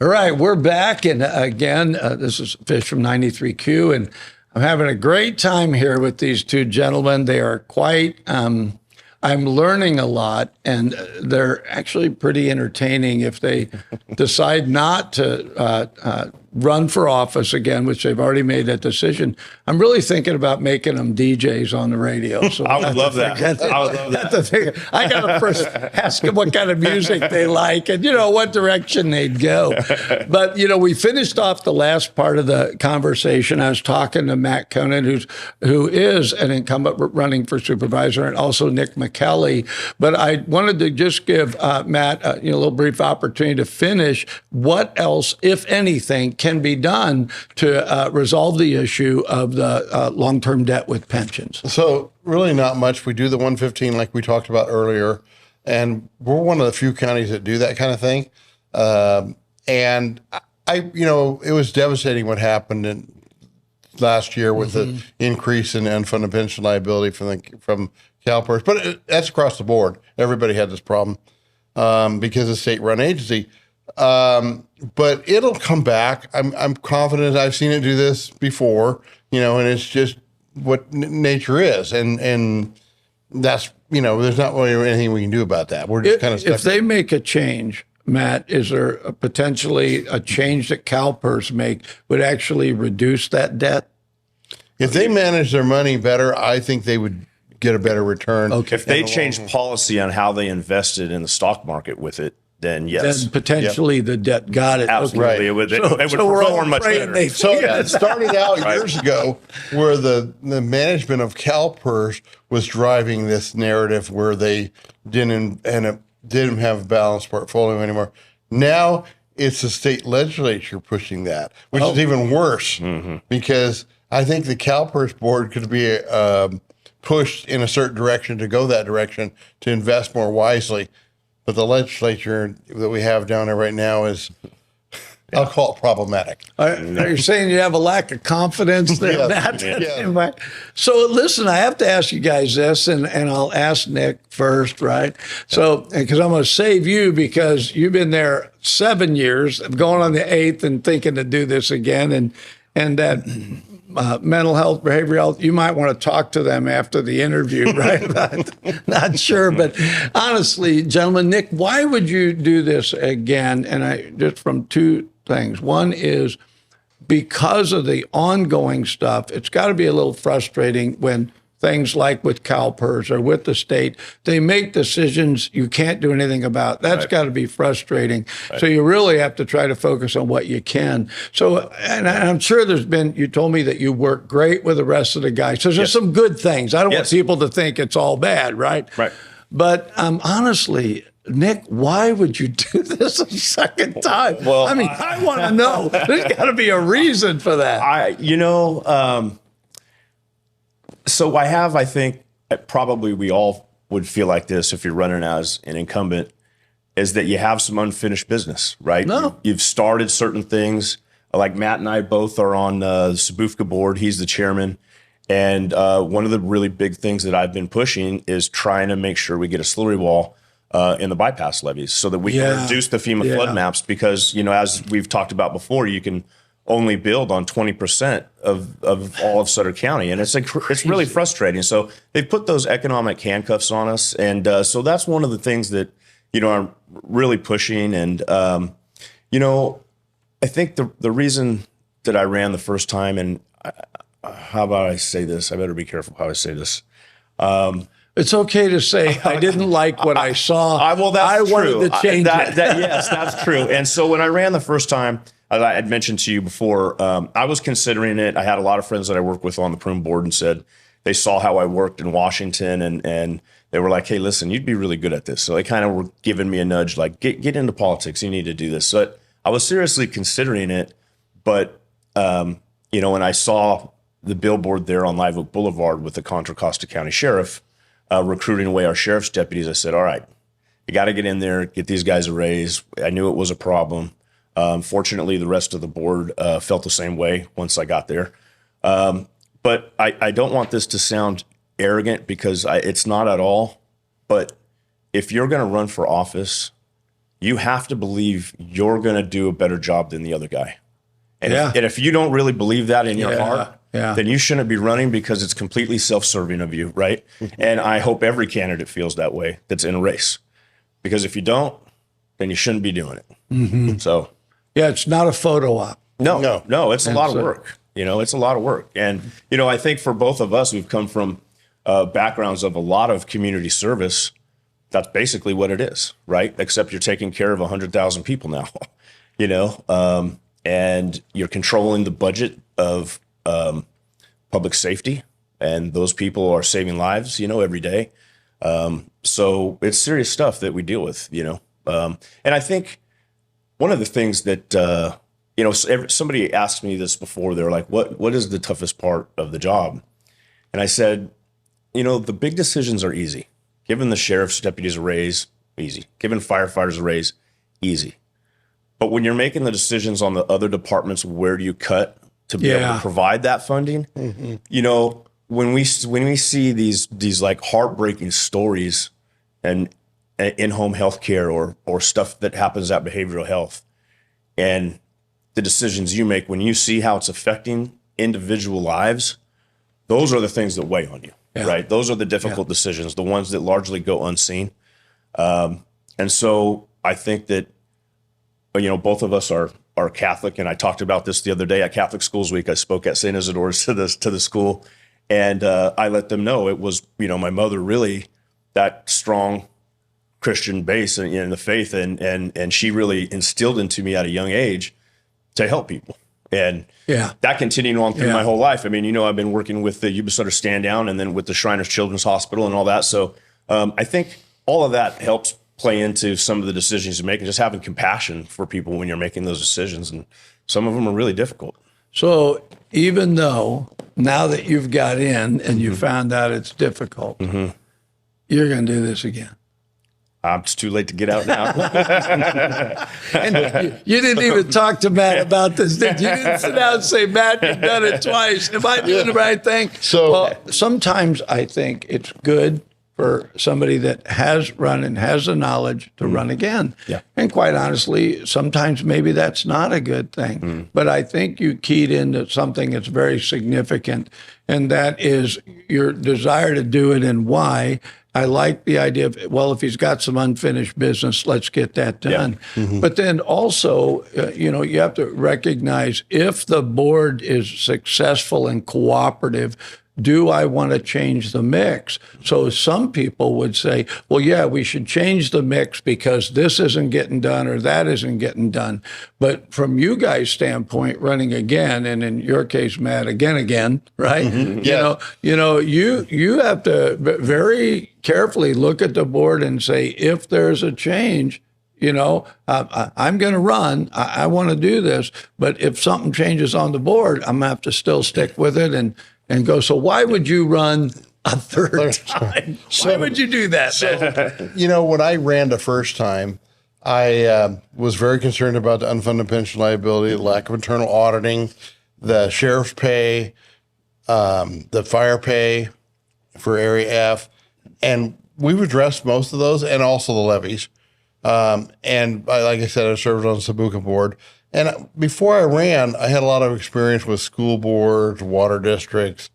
All right, we're back. And again, this is Fish from 93Q. And I'm having a great time here with these two gentlemen. They are quite, I'm learning a lot, and they're actually pretty entertaining if they decide not to run for office again, which they've already made that decision. I'm really thinking about making them DJs on the radio. So I would love that. I would love that. I got to first ask them what kind of music they like and, what direction they'd go. But, we finished off the last part of the conversation. I was talking to Matt Conant, who is an incumbent running for supervisor, and also Nick Micheli. But I wanted to just give Matt a little brief opportunity to finish. What else, if anything, can be done to resolve the issue of the long-term debt with pensions? So really not much. We do the 115 like we talked about earlier, and we're one of the few counties that do that kind of thing. And it was devastating what happened last year with the increase in unfunded pension liability from CalPERS, but that's across the board. Everybody had this problem because of state-run agency. But it'll come back. I'm confident. I've seen it do this before, and it's just what nature is. And that's, there's not really anything we can do about that. We're just kind of stuck. If they make a change, Matt, is there potentially a change that CalPERS would actually reduce that debt? If they manage their money better, I think they would get a better return. Okay. If they change policy on how they invested in the stock market with it, then yes. Then potentially the debt got it. Absolutely. Okay. It would perform much better. So it started out years ago where the management of CalPERS was driving this narrative where they didn't have a balanced portfolio anymore. Now it's the state legislature pushing that, which is even worse because I think the CalPERS board could be pushed in a certain direction to go that direction to invest more wisely. But the legislature that we have down there right now is, I'll call it problematic. Are you saying you have a lack of confidence there, Matt? Yeah. So listen, I have to ask you guys this, and I'll ask Nick first, right? So, because I'm going to save you because you've been there 7 years, going on the 8th and thinking to do this again, and that mental health, behavioral health, you might want to talk to them after the interview, right? Not sure, but honestly, gentlemen, Nick, why would you do this again? And just from two things. One is because of the ongoing stuff, it's got to be a little frustrating when things like with CalPERS or with the state, they make decisions you can't do anything about. That's got to be frustrating. Right. So you really have to try to focus on what you can. So, and I'm sure you told me that you work great with the rest of the guys. So there's some good things. I don't want people to think it's all bad, right? Right. But honestly, Nick, why would you do this a second time? Well, I want to know. There's got to be a reason for that. So I think probably we all would feel like this if you're running as an incumbent, is that you have some unfinished business, right? No. You've started certain things. Like Matt and I both are on the Sabufka board. He's the chairman. And one of the really big things that I've been pushing is trying to make sure we get a slurry wall in the bypass levees so that we can reduce the FEMA flood maps because, as we've talked about before, you can only build on 20% of all of Sutter County. And it's really frustrating. So they've put those economic handcuffs on us. And so that's one of the things that, I'm really pushing. And, I think the reason that I ran the first time, and how about I say this? I better be careful how I say this. It's okay to say, I didn't like what I saw. I wanted to change it. Yes, that's true. And so when I ran the first time, as I had mentioned to you before, I was considering it. I had a lot of friends that I work with on the Prune board and said they saw how I worked in Washington and they were like, hey, listen, you'd be really good at this. So they kind of were giving me a nudge, like, get into politics. You need to do this. So I was seriously considering it. But, when I saw the billboard there on Live Oak Boulevard with the Contra Costa County Sheriff recruiting away our sheriff's deputies, I said, all right, you got to get in there, get these guys a raise. I knew it was a problem. Fortunately, the rest of the board felt the same way once I got there. But I don't want this to sound arrogant because it's not at all. But if you're going to run for office, you have to believe you're going to do a better job than the other guy. And, if you don't really believe that in your heart, then you shouldn't be running, because it's completely self-serving of you, right? And I hope every candidate feels that way that's in a race. Because if you don't, then you shouldn't be doing it. So, yeah, it's not a photo op. No, it's a lot of work. It's a lot of work. And, I think for both of us, we've come from backgrounds of a lot of community service. That's basically what it is, right? Except you're taking care of 100,000 people now, and you're controlling the budget of public safety, and those people are saving lives, every day. So it's serious stuff that we deal with, and I think one of the things that, somebody asked me this before. They're like, what is the toughest part of the job? And I said, the big decisions are easy. Giving the sheriff's deputies a raise, easy. Giving firefighters a raise, easy. But when you're making the decisions on the other departments, where do you cut to be able to provide that funding? When we see these like heartbreaking stories and in-home healthcare or stuff that happens at behavioral health, and the decisions you make, when you see how it's affecting individual lives, those are the things that weigh on you, right? Those are the difficult decisions, the ones that largely go unseen. And so I think that, both of us are Catholic, and I talked about this the other day at Catholic Schools Week. I spoke at St. Isidore's to the school, and I let them know it was, my mother really that strong Christian base in the faith, and she really instilled into me at a young age to help people. And that continued on through my whole life. I mean, I've been working with the Yuba Sutter Stand Down, and then with the Shriners Children's Hospital and all that. So I think all of that helps play into some of the decisions you make, and just having compassion for people when you're making those decisions. And some of them are really difficult. So even though now that you've got in and you found out it's difficult, you're going to do this again. It's too late to get out now. And you didn't even talk to Matt about this, did you? You didn't sit down and say, Matt, you've done it twice. Am I doing the right thing? Well, sometimes I think it's good for somebody that has run and has the knowledge to run again. Yeah. And quite honestly, sometimes maybe that's not a good thing. But I think you keyed into something that's very significant, and that is your desire to do it and why. I like the idea of, well, if he's got some unfinished business, let's get that done. But then also, you have to recognize if the board is successful and cooperative, do I want to change the mix? So some people would say, well, yeah, we should change the mix because this isn't getting done or that isn't getting done. But from you guys' standpoint, running again, and in your case, Matt, again, right? You have to very carefully look at the board and say, if there's a change, I'm going to run. I want to do this. But if something changes on the board, I'm going to have to still stick with it and go. So why would you run a third time? Why would you do that? When I ran the first time, I was very concerned about the unfunded pension liability, the lack of internal auditing, the sheriff's pay, the fire pay for Area F. And we've addressed most of those, and also the levies. And like I said, I served on the Sabuca board. And before I ran, I had a lot of experience with school boards, water districts,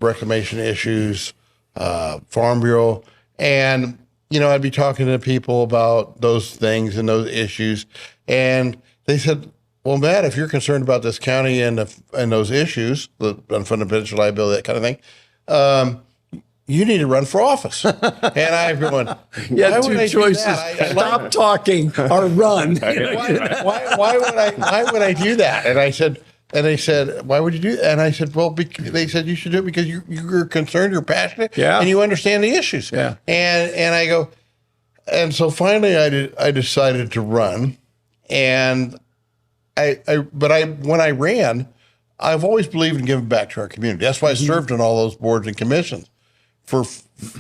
reclamation issues, Farm Bureau. And, I'd be talking to people about those things and those issues. And they said, well, Matt, if you're concerned about this county and those issues, the unfunded pension liability, that kind of thing, you need to run for office. And I'm going, you had two choices. Stop talking or run. Why would I do that? And they said, why would you do that? And I said, well, they said you should do it because you're concerned, you're passionate, and you understand the issues. Yeah. And I go, and so finally I decided to run. And when I ran, I've always believed in giving back to our community. That's why I served on all those boards and commissions. For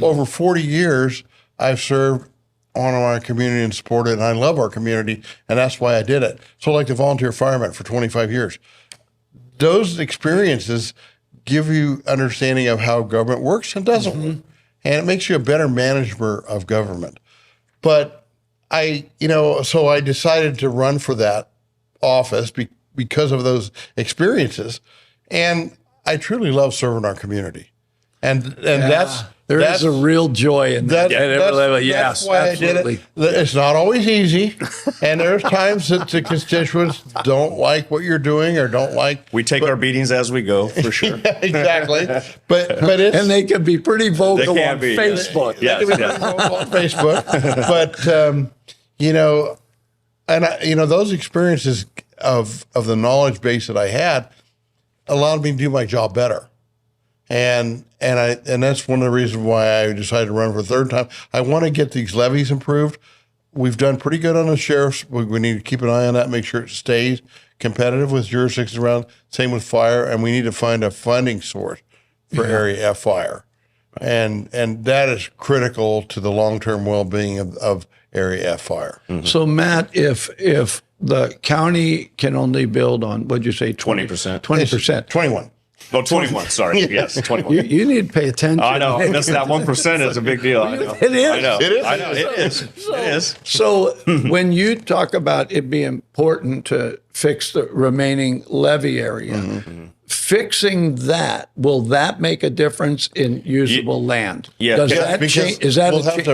over 40 years, I've served on our community and supported it, and I love our community, and that's why I did it. So like the volunteer fireman for 25 years. Those experiences give you understanding of how government works and doesn't work, and it makes you a better manager of government. But so I decided to run for that office because of those experiences. And I truly love serving our community. And that's a real joy in that. That's why absolutely. I did it. It's not always easy. And there's times that the constituents don't like what you're doing or don't like. We take our beatings as we go, for sure. Yeah, exactly. But it's. And they can be pretty vocal on be. Facebook. Yeah. On Facebook. But, those experiences of the knowledge base that I had allowed me to do my job better. And that's one of the reasons why I decided to run for a third time. I want to get these levies improved. We've done pretty good on the sheriff's. We need to keep an eye on that, make sure it stays competitive with jurisdictions around. Same with fire, and we need to find a funding source for Area F fire, and that is critical to the long-term well-being of Area F fire. Mm-hmm. So Matt, if the county can only build on, what'd you say, 20%. 20%. 21. No, 21. Sorry. Yes, 21. You need to pay attention. I know. That's that 1% is a big deal. I know. It is. I know. It is. I know. It is. It is. So when you talk about it being important to fix the remaining levee area, fixing that, will that make a difference in usable land? Yeah. Does Yeah, that because change? Is that we'll have to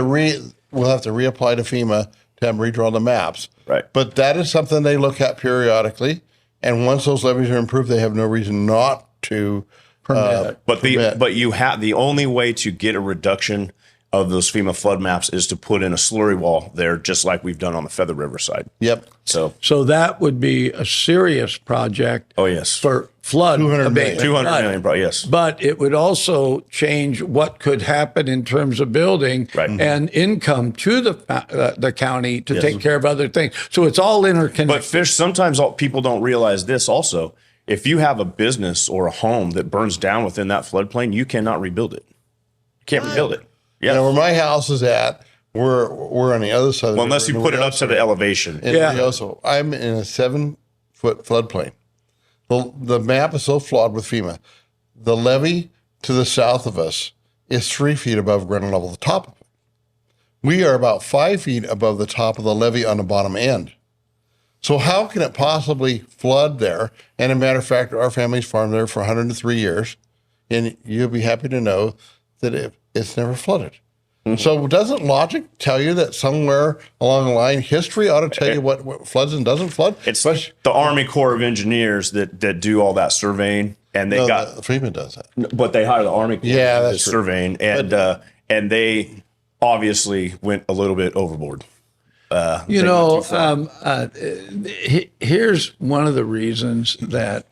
reapply to FEMA to have them redraw the maps. Right. But that is something they look at periodically, and once those levees are improved, they have no reason not to permit. But the only way to get a reduction of those FEMA flood maps is to put in a slurry wall there, just like we've done on the Feather River side. Yep. So that would be a serious project. Oh, yes. For flood 200 million. abatement. 200 million, bro. Yes. But it would also change what could happen in terms of building and income to the county to take care of other things. So it's all interconnected. But Fish, sometimes people don't realize this also. If you have a business or a home that burns down within that floodplain, you cannot rebuild it. You can't rebuild it. Yeah. Where my house is at, we're on the other side of the Well, unless you put it up to the elevation. So I'm in a 7-foot floodplain. The map is so flawed with FEMA. The levee to the south of us is 3 feet above ground level, the top of it. We are about 5 feet above the top of the levee on the bottom end. So how can it possibly flood there? And a matter of fact, our family's farmed there for 103 years, and you'll be happy to know that it's never flooded. So doesn't logic tell you that somewhere along the line, history ought to tell you what floods and doesn't flood? It's the Army Corps of Engineers that do all that surveying, and they FEMA does that. But they hire the Army Corps that's to true. surveying, and they obviously went a little bit overboard. Here's one of the reasons that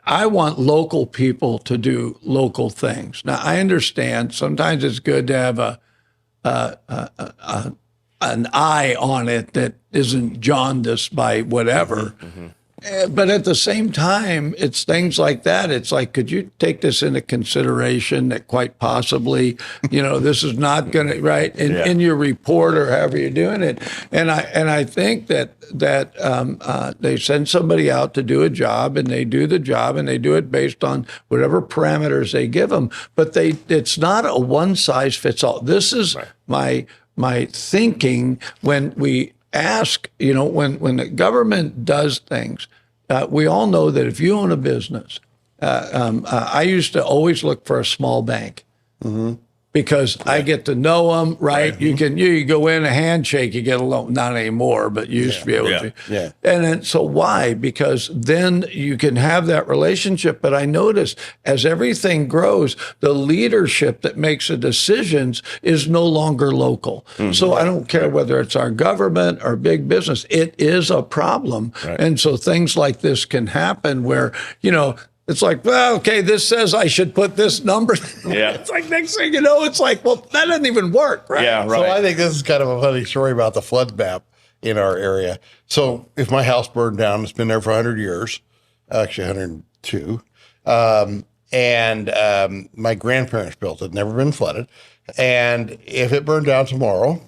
I want local people to do local things. Now, I understand sometimes it's good to have an eye on it that isn't jaundiced by whatever. But at the same time, it's things like that. It's like, could you take this into consideration that quite possibly, this is not going to, right, in your report or however you're doing it. And I think that they send somebody out to do a job, and they do the job, and they do it based on whatever parameters they give them. But it's not a one size fits all. This is my thinking when we ask, when the government does things, we all know that if you own a business, I used to always look for a small bank because I get to know them, right? You go in, a handshake, you get a loan. Not anymore, but you used to be able to. Yeah. And then, so why? Because then you can have that relationship. But I notice as everything grows, the leadership that makes the decisions is no longer local. So I don't care whether it's our government or big business, it is a problem. And so things like this can happen where, it's like, well, okay, this says I should put this number. Yeah. It's like next thing you know, it's like, well, that doesn't even work, right? Yeah, right. So I think this is kind of a funny story about the flood map in our area. So if my house burned down, it's been there for 100 years, actually 102. And my grandparents built it, never been flooded. And if it burned down tomorrow,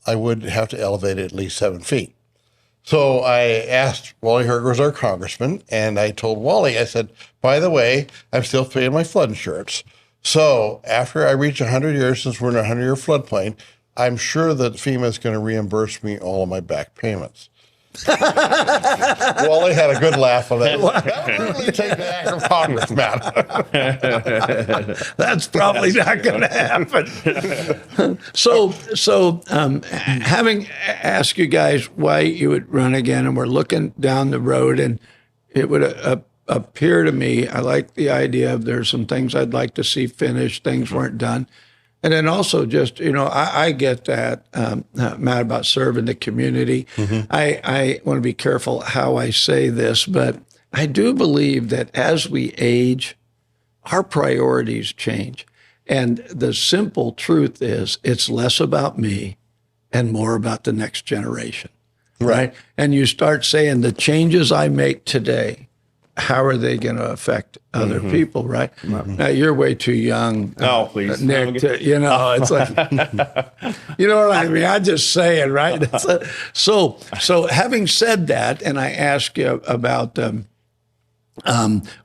I would have to elevate it at least 7 feet. So I asked Wally Herger, our congressman, and I told Wally, I said, by the way, I'm still paying my flood insurance. So after I reach 100 years, since we're in a 100-year floodplain, I'm sure that FEMA is going to reimburse me all of my back payments. Well, they had a good laugh on that. That would really take the act of Congress, man. That's probably not going to happen. Having asked you guys why you would run again, and we're looking down the road, and it would appear to me, I like the idea of there's some things I'd like to see finished, things weren't done. And then also just, I get that, Matt, about serving the community. I want to be careful how I say this, but I do believe that as we age, our priorities change. And the simple truth is it's less about me and more about the next generation, right? And you start saying the changes I make today, how are they going to affect other people, right? Now, you're way too young, No, please. Nick, it's like, you know what I mean? I just say it, right? So having said that, and I ask you about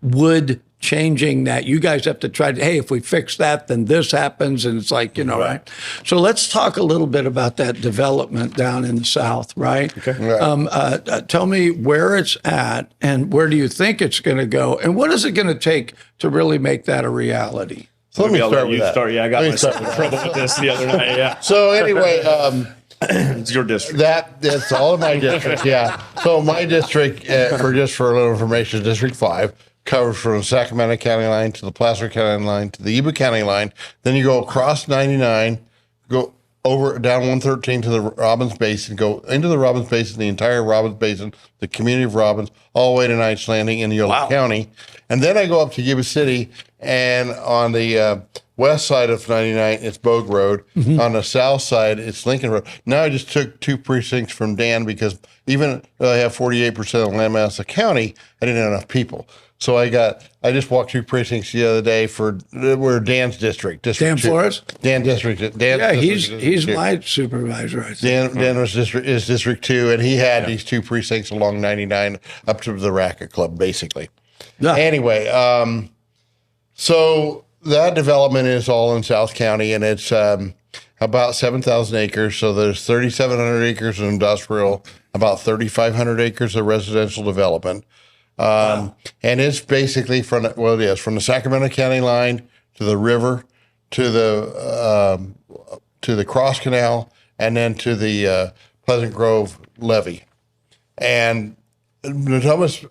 would changing that, you guys have to try to, hey, if we fix that, then this happens. And it's like, right? So let's talk a little bit about that development down in the South, right? Okay. Right. Tell me where it's at and where do you think it's going to go? And what is it going to take to really make that a reality? So let me start with that. Yeah, I got myself in trouble with this the other night. Yeah. So anyway, It's your district. That's all in my district, yeah. So my district, for a little information, District 5, covers from the Sacramento County line to the Placer County line to the Yuba County line. Then you go across 99, go over down 113 to the Robbins Basin, go into the Robbins Basin, the entire Robbins Basin, the community of Robbins, all the way to Knights Landing in Yolo County. And then I go up to Yuba City, and on the west side of 99, it's Bogue Road. On the south side, it's Lincoln Road. Now I just took 2 precincts from Dan because even though I have 48% of the landmass of the county, I didn't have enough people. So I just walked 2 precincts the other day we're Dan's district. Dan Flores? Dan district. He's my supervisor, I think. Dan is District 2, and he had these 2 precincts along 99 up to the Racket Club, basically. Yeah. Anyway, so that development is all in South County, and it's about 7,000 acres. So there's 3,700 acres of industrial, about 3,500 acres of residential development. And it's basically from the Sacramento County line to the river, to the Cross Canal, and then to the Pleasant Grove levee. And Thomas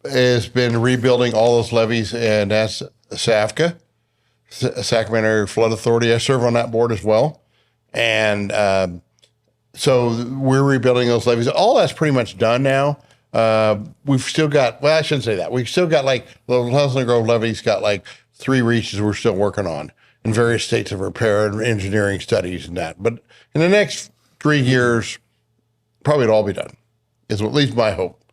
has been rebuilding all those levees, and that's SAFCA, Sacramento Area Flood Authority. I serve on that board as well. And so we're rebuilding those levees. All that's pretty much done now. We've still got, I shouldn't say that. We've still got the Pleasant Grove levee's got 3 reaches we're still working on in various states of repair and engineering studies and that. But in the next 3 years, probably it'll all be done, is at least my hope.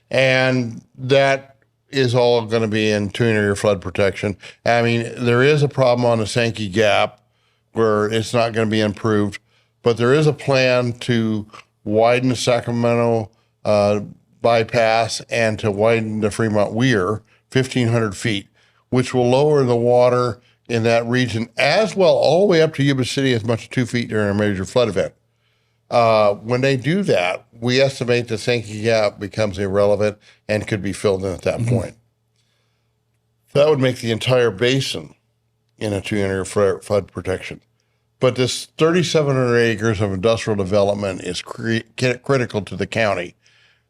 And that is all going to be in 2-year flood protection. I mean, there is a problem on the Sankey Gap where it's not going to be improved, but there is a plan to widen the Sacramento bypass and to widen the Fremont Weir 1,500 feet, which will lower the water in that region as well, all the way up to Yuba City, as much as 2 feet during a major flood event. When they do that, we estimate the Sankey Gap becomes irrelevant and could be filled in at that point. That would make the entire basin in a 2-year flood protection. But this 3,700 acres of industrial development is critical to the county.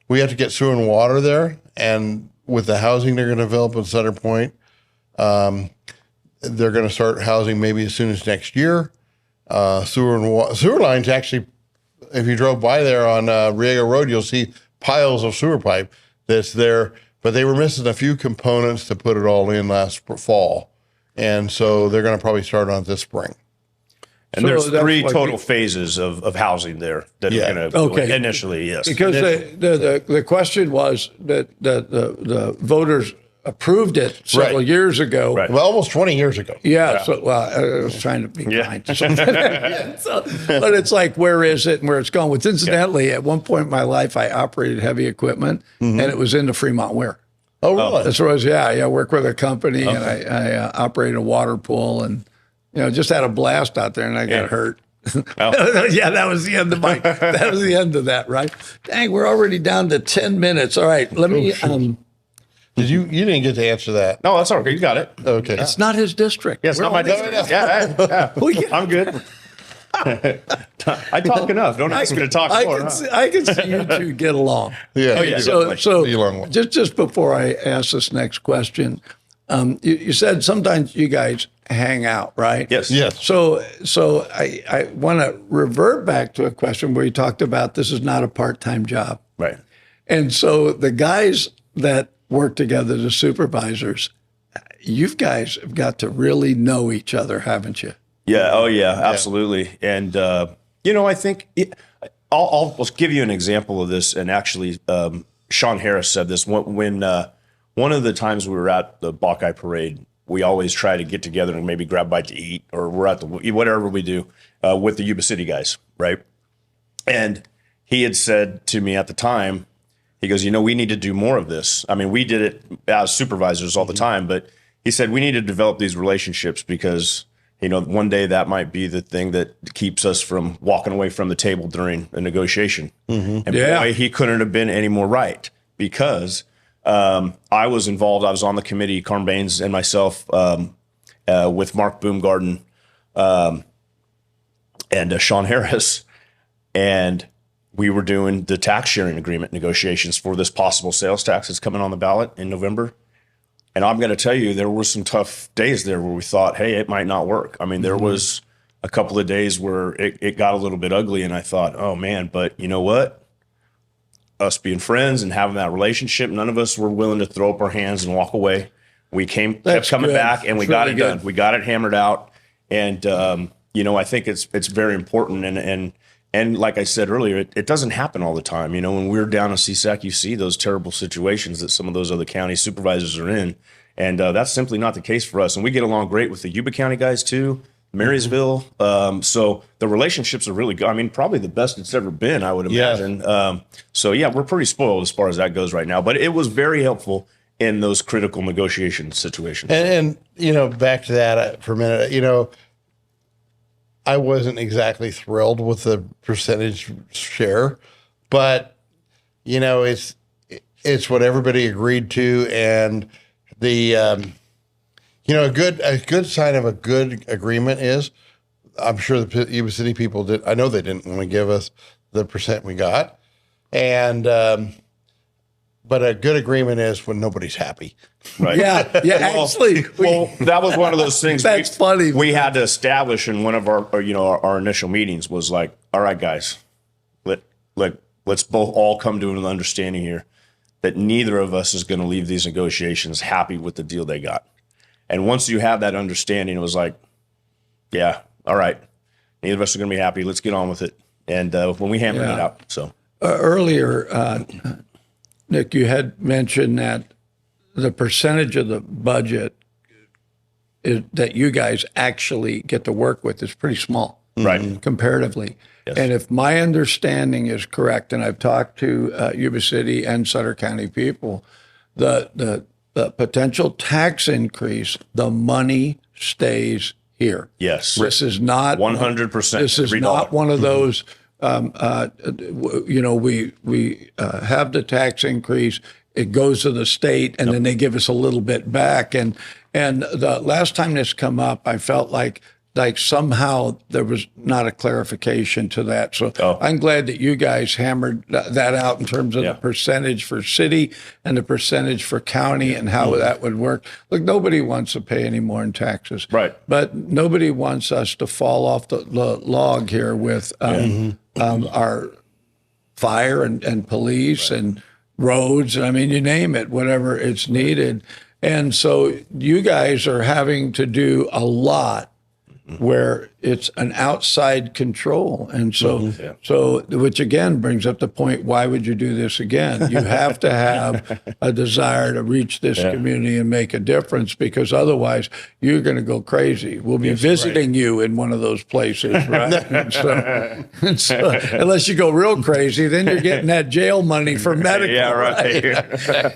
We have to get sewer and water there, and with the housing they're going to develop in Sutter Point, they're going to start housing maybe as soon as next year. Sewer lines actually, if you drove by there on Riego Road, you'll see piles of sewer pipe that's there, but they were missing a few components to put it all in last fall. And so they're going to probably start on it this spring. And there's 3 total phases of housing there that are going to go initially, yes. Because the question was that the voters approved it several years ago. Right. Well, almost 20 years ago. Yeah. So, I was trying to be kind to something. But it's like, where is it and where it's going? Which incidentally, at one point in my life, I operated heavy equipment, and it was in the Fremont Weir. Oh, really? That's where I was. I worked with a company, and I operated a water pool, and just had a blast out there and I got hurt. Oh. Yeah, that was the end of that was the end of that, right? Dang, we're already down to 10 minutes. All right, let me, You didn't get to answer that. No, that's all right. You got it. Okay. it's not his district. Yeah, it's not my district. I'm good. I talk enough. Don't ask me to talk more. I can see you two get along. Yeah. yeah. So Get along well. just before I ask this next question, you said sometimes you guys hang out, right? Yes. Yes. So I want to revert back to a question where you talked about this is not a part-time job. Right. And so the guys that work together, the supervisors, you guys have got to really know each other, haven't you? Yeah. Oh, yeah. Absolutely. And I think I'll give you an example of this. And actually, Sean Harris said this when one of the times we were at the Buckeye Parade. We always try to get together and maybe grab a bite to eat, or we're at the whatever we do with the Yuba City guys, right? And he had said to me at the time, he goes, we need to do more of this. I mean, we did it as supervisors all the time, but he said we need to develop these relationships because, one day that might be the thing that keeps us from walking away from the table during a negotiation. And boy, he couldn't have been any more right, because I was involved. I was on the committee, Carm Baines and myself, with Mark Boomgarden and Sean Harris, and we were doing the tax sharing agreement negotiations for this possible sales tax that's coming on the ballot in November. And I'm going to tell you, there were some tough days there where we thought, hey, it might not work. I mean, there was a couple of days where it got a little bit ugly, and I thought, oh man, but you know what? Us being friends and having that relationship, none of us were willing to throw up our hands and walk away. We kept coming back, and we got it done. We got it hammered out. And, I think it's very important. And like I said earlier, it doesn't happen all the time. When we're down in CSAC, you see those terrible situations that some of those other county supervisors are in. And that's simply not the case for us. And we get along great with the Yuba County guys too, Marysville. So the relationships are really good. I mean, probably the best it's ever been, I would imagine. Yeah. We're pretty spoiled as far as that goes right now. But it was very helpful in those critical negotiation situations. And back to that for a minute, I wasn't exactly thrilled with the percentage share, but it's what everybody agreed to, and the a good sign of a good agreement is, I'm sure the Yuba City people did. I know they didn't want to give us the percent we got, and but a good agreement is when nobody's happy. Right. Yeah. Actually, that was one of those things. That's funny. We had to establish in one of our initial meetings was like, all right, guys, let's both all come to an understanding here that neither of us is going to leave these negotiations happy with the deal they got. And once you have that understanding, it was like, yeah, all right, neither of us are going to be happy. Let's get on with it. And when we hammered it out, so earlier, Nick, you had mentioned that the percentage of the budget that you guys actually get to work with is pretty small, right, comparatively. Yes. And if my understanding is correct, and I've talked to Yuba City and Sutter County people, the potential tax increase, the money stays here. Yes, this is not 100%. This is not one of those. We have the tax increase. It goes to the state, and then they give us a little bit back. And the last time this come up, I felt like somehow there was not a clarification to that. So I'm glad that you guys hammered that out in terms of the percentage for city and the percentage for county and how that would work. Look, nobody wants to pay any more in taxes, right? But nobody wants us to fall off the log here with our fire and police and roads. I mean, you name it, whatever it's needed. And so you guys are having to do a lot where it's an outside control. And so, which again brings up the point, why would you do this again? You have to have a desire to reach this community and make a difference, because otherwise you're going to go crazy. We'll be visiting you in one of those places, right? and so, unless you go real crazy, then you're getting that jail money for medical. Yeah, right.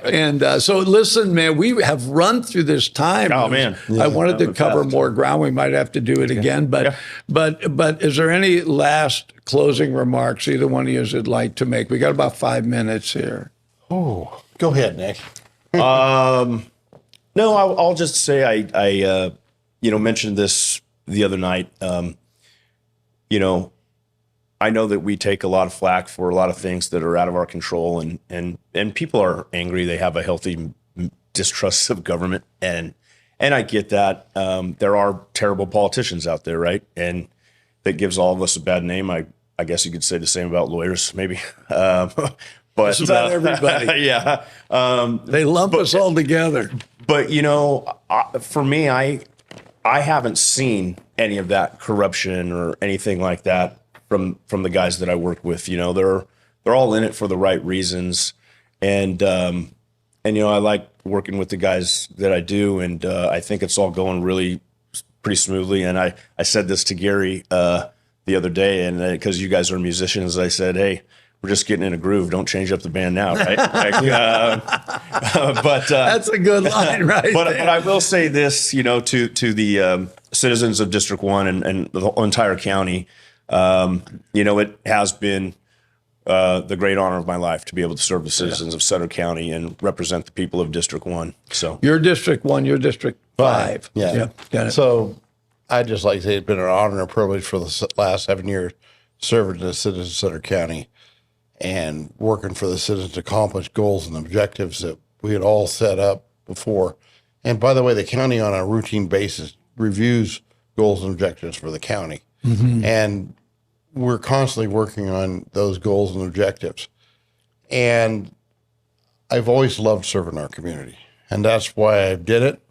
And so listen, man, we have run through this time. Oh, man. I wanted to cover more ground. We might have to do do it again. But is there any last closing remarks either one of you would like to make? We got about 5 minutes here. Oh, go ahead, Nick. No, I'll just say I mentioned this the other night. I know that we take a lot of flack for a lot of things that are out of our control, and people are angry. They have a healthy distrust of government, and I get that. There are terrible politicians out there, right? And that gives all of us a bad name. I guess you could say the same about lawyers, maybe. But It's about everybody. yeah. They lump us all together. But for me, I haven't seen any of that corruption or anything like that from the guys that I work with. They're all in it for the right reasons, and I like working with the guys that I do, and I think it's all going really pretty smoothly. And I said this to Gary the other day, and because you guys are musicians, I said, hey, we're just getting in a groove. Don't change up the band now, right? But That's a good line, right? But I will say this, to the citizens of District 1 and the entire county, it has been the great honor of my life to be able to serve the citizens of Sutter County and represent the people of District 1. So You're District 1, you're District 5. Yeah. Got it. So I'd just like to say it's been an honor and a privilege for the last 7 years serving the citizens of Sutter County and working for the citizens to accomplish goals and objectives that we had all set up before. And by the way, the county on a routine basis reviews goals and objectives for the county. Mm-hmm. And we're constantly working on those goals and objectives. And I've always loved serving our community. And that's why I did it.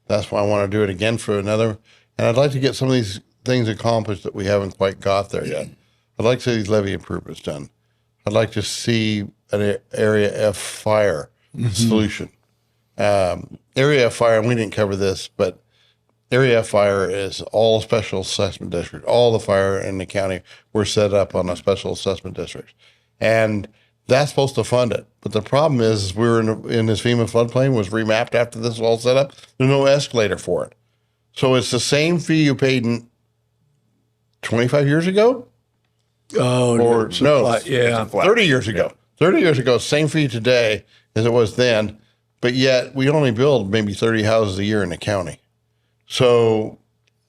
That's why I want to do it again for another. And I'd like to get some of these things accomplished that we haven't quite got there yet. I'd like to see these levee improvements done. I'd like to see an area F fire solution. Area F fire, and we didn't cover this, but area F fire is all special assessment district. All the fire in the county were set up on a special assessment district. And that's supposed to fund it. But the problem is we were in this FEMA floodplain, was remapped after this was all set up. There's no escalator for it. So it's the same fee you paid in 25 years ago? Oh, Or no, yeah. 30 years ago. 30 years ago, same fee today as it was then, but yet we only build maybe 30 houses a year in the county. So,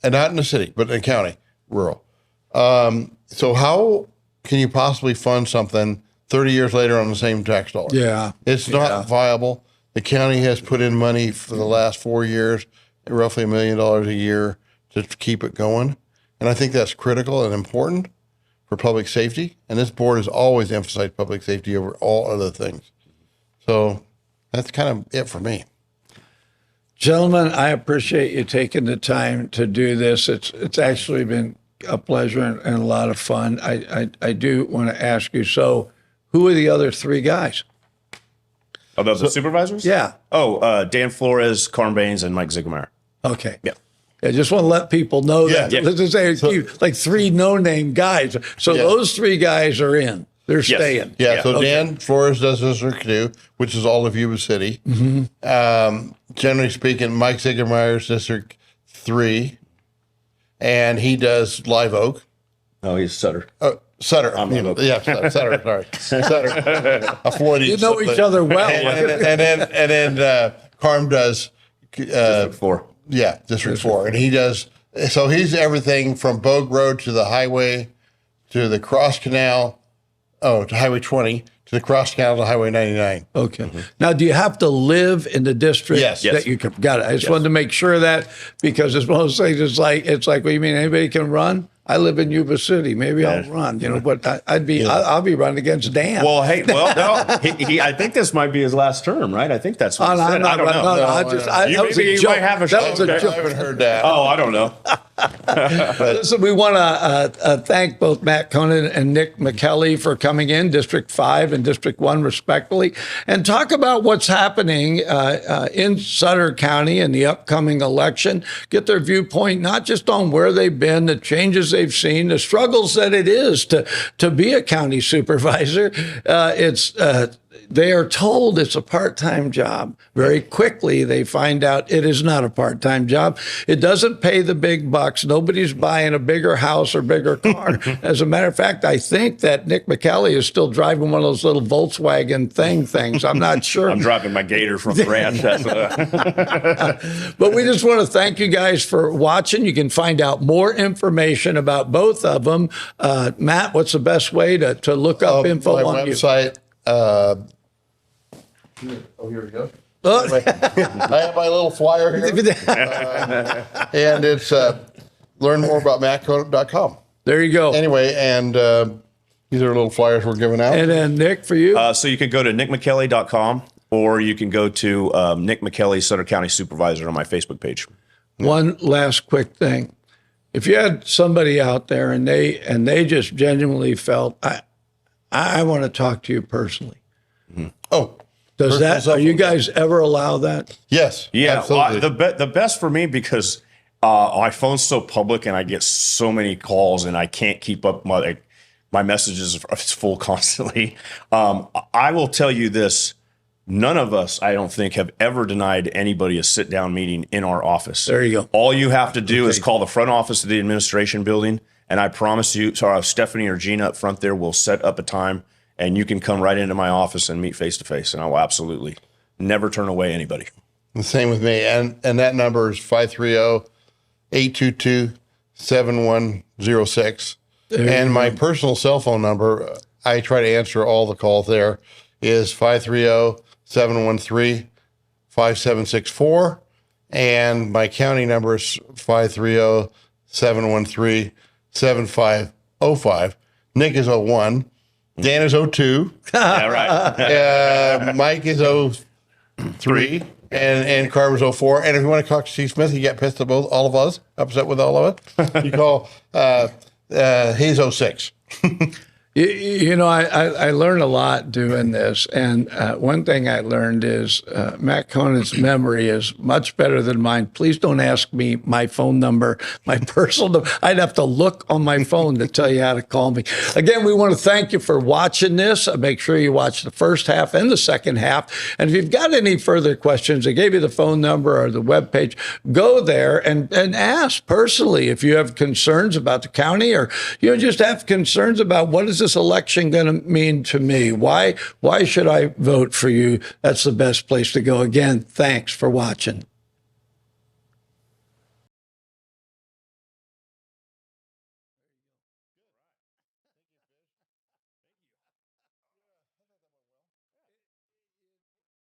and not in the city, but in the county, rural. So how can you possibly fund something 30 years later on the same tax dollar? Yeah. It's not viable. The county has put in money for the last 4 years, roughly $1 million a year to keep it going. And I think that's critical and important for public safety. And this board has always emphasized public safety over all other things. So that's kind of it for me. Gentlemen, I appreciate you taking the time to do this. It's actually been a pleasure and a lot of fun. I do want to ask you, so who are the other three guys? Are those the supervisors? Yeah. Oh, Dan Flores, Carm Baines, and Mike Ziegemeyer. Okay. Yeah. I just want to let people know that. Yeah. Let's just say like three no-name guys. So those three guys are in. They're staying. Yeah, so Dan Flores does District 2, which is all of Yuba City. Mm-hmm. Generally speaking, Mike Ziegemeyer's District 3, and he does Live Oak. Oh, he's Sutter. Sutter. Yeah, Sutter, sorry. Sutter. You know each other well. And then Carm does District 4. Yeah, District 4. And he does, so he's everything from Bogue Road to the highway to the Cross Canal, to Highway 20, to the Cross Canal to Highway 99. Okay. Mm-hmm. Now, do you have to live in the district Yes. you can? Got it. I just wanted to make sure of that, because it's one of those things. It's like, what do you mean? Anybody can run? I live in Yuba City. Maybe I'll run. But I'll be running against Dan. Well, hey, no, I think this might be his last term, right? I think that's what he said. I don't know. That was a joke. That was a joke. I haven't heard that. Oh, I don't know. Listen, we want to thank both Matt Conant and Nick Micheli for coming in, District 5 and District 1 respectively, and talk about what's happening in Sutter County in the upcoming election, get their viewpoint not just on where they've been, the changes they've seen, they are told it's a part-time job. Very quickly, they find out it is not a part-time job. It doesn't pay the big bucks. Nobody's buying a bigger house or bigger car. As a matter of fact, I think that Nick Micheli is still driving one of those little Volkswagen things. I'm not sure. I'm driving my Gator from the ranch. But we just want to thank you guys for watching. You can find out more information about both of them. Matt, what's the best way to look up info my on website, here we go. I have my little flyer here. And it's learn more about mattconant.com. There you go. Anyway, and these are little flyers we're giving out. And then Nick, for you? So you can go to nickmicheli.com, or you can go to Nick Micheli, Sutter County Supervisor, on my Facebook page. One last quick thing. If you had somebody out there and they just genuinely felt, I want to talk to you personally. Oh, Does that, are you guys ever allow that? yes. Yeah, absolutely. the best for me, because my phone's so public and I get so many calls and I can't keep up. My messages are full constantly. I will tell you this. None of us, I don't think, have ever denied anybody a sit-down meeting in our office. There you go. All you have to do is call the front office of the administration building, and I promise you, Stephanie or Gina up front there will set up a time, and you can come right into my office and meet face-to-face, and I will absolutely never turn away anybody. The same with me. And that number is 530-822-7106. And my personal cell phone number, I try to answer all the calls there, is 530-713-5764. And my county number is 530-713-7505. Nick is 01. Dan is 02. Yeah, right. Mike is 03. And Carver's 04. And if you want to talk to Steve Smith, he got pissed at all of us, upset with all of us. You call he's 06. You know, I learned a lot doing this. And one thing I learned is Matt Conant's memory is much better than mine. Please don't ask me my phone number, my personal number. I'd have to look on my phone to tell you how to call me. Again, we want to thank you for watching this. Make sure you watch the first half and the second half. And if you've got any further questions, I gave you the phone number or the webpage. Go there and ask personally if you have concerns about the county, or you just have concerns about what is this election going to mean to me? Why should I vote for you? That's the best place to go. Again, thanks for watching.